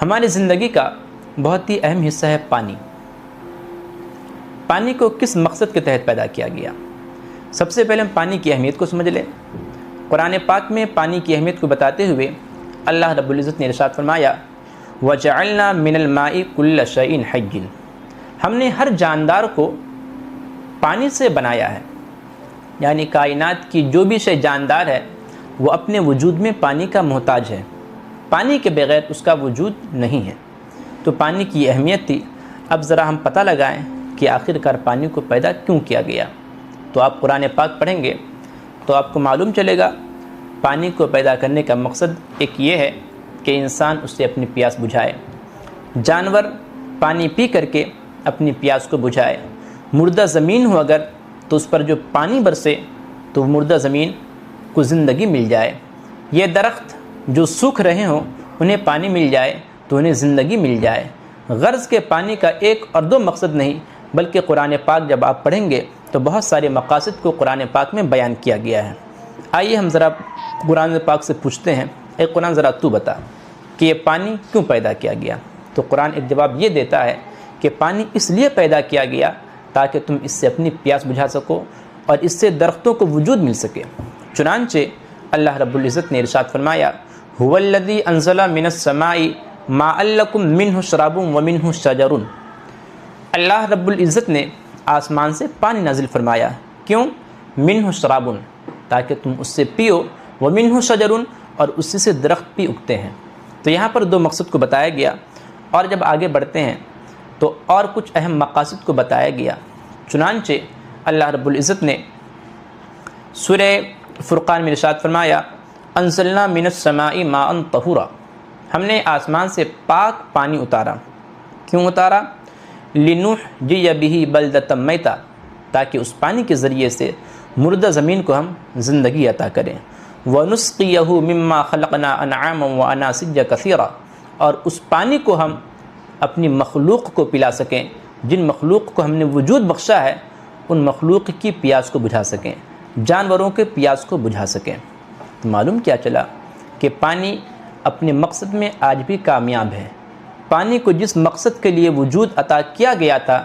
ہماری زندگی کا بہت ہی اہم حصہ ہے پانی۔ پانی کو کس مقصد کے تحت پیدا کیا گیا؟ سب سے پہلے ہم پانی کی اہمیت کو سمجھ لیں۔ قرآن پاک میں پانی کی اہمیت کو بتاتے ہوئے اللہ رب العزت نے ارشاد فرمایا وَجَعَلْنَا مِنَ الْمَاءِ كُلَّ شَيْءٍ حَيٍّ، ہم نے ہر جاندار کو پانی سے بنایا ہے، یعنی کائنات کی جو بھی شے جاندار ہے وہ اپنے وجود میں پانی کا محتاج ہے، پانی کے بغیر اس کا وجود نہیں ہے۔ تو پانی کی اہمیت تھی۔ اب ذرا ہم پتہ لگائیں کہ آخر کار پانی کو پیدا کیوں کیا گیا۔ تو آپ قرآن پاک پڑھیں گے تو آپ کو معلوم چلے گا پانی کو پیدا کرنے کا مقصد ایک یہ ہے کہ انسان اس سے اپنی پیاس بجھائے، جانور پانی پی کر کے اپنی پیاس کو بجھائے، مردہ زمین ہو اگر تو اس پر جو پانی برسے تو مردہ زمین کو زندگی مل جائے، یہ درخت جو سوکھ رہے ہوں انہیں پانی مل جائے تو انہیں زندگی مل جائے۔ غرض کے پانی کا ایک اور دو مقصد نہیں بلکہ قرآن پاک جب آپ پڑھیں گے تو بہت سارے مقاصد کو قرآن پاک میں بیان کیا گیا ہے۔ آئیے ہم ذرا قرآن پاک سے پوچھتے ہیں، اے قرآن ذرا تو بتا کہ یہ پانی کیوں پیدا کیا گیا؟ تو قرآن ایک جواب یہ دیتا ہے کہ پانی اس لیے پیدا کیا گیا تاکہ تم اس سے اپنی پیاس بجھا سکو اور اس سے درختوں کو وجود مل سکے۔ چنانچہ اللہ رب العزت نے ارشاد فرمایا هُوَ الَّذِي أَنزَلَ مِنَ السَّمَاءِ مَاءً لَكُم مِّنْهُ شَرَابٌ وَمِنْهُ شَجَرٌ، اللہ رب العزت نے آسمان سے پانی نازل فرمایا، کیوں؟ مِنْهُ شَرَابٌ، تاکہ تم اس سے پیو، وَمِنْهُ شَجَرٌ، اور اسی سے درخت بھی اگتے ہیں۔ تو یہاں پر دو مقصد کو بتایا گیا، اور جب آگے بڑھتے ہیں تو اور کچھ اہم مقاصد کو بتایا گیا۔ چنانچہ اللہ رب العزت نے سورہ فرقان میں ارشاد فرمایا انزلنا من السماء ماء طہورا، ہم نے آسمان سے پاک پانی اتارا، کیوں اتارا؟ لنحیی بہ بلدۃ میتا، تاکہ اس پانی کے ذریعے سے مردہ زمین کو ہم زندگی عطا کریں، ونسقیہ مما خلقنا انعاما واناسیا کثیرا، اور اس پانی کو ہم اپنی مخلوق کو پلا سکیں، جن مخلوق کو ہم نے وجود بخشا ہے ان مخلوق کی پیاس کو بجھا سکیں، جانوروں کے پیاس کو بجھا سکیں۔ تو معلوم کیا چلا کہ پانی اپنے مقصد میں آج بھی کامیاب ہے۔ پانی کو جس مقصد کے لیے وجود عطا کیا گیا تھا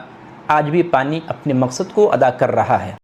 آج بھی پانی اپنے مقصد کو ادا کر رہا ہے۔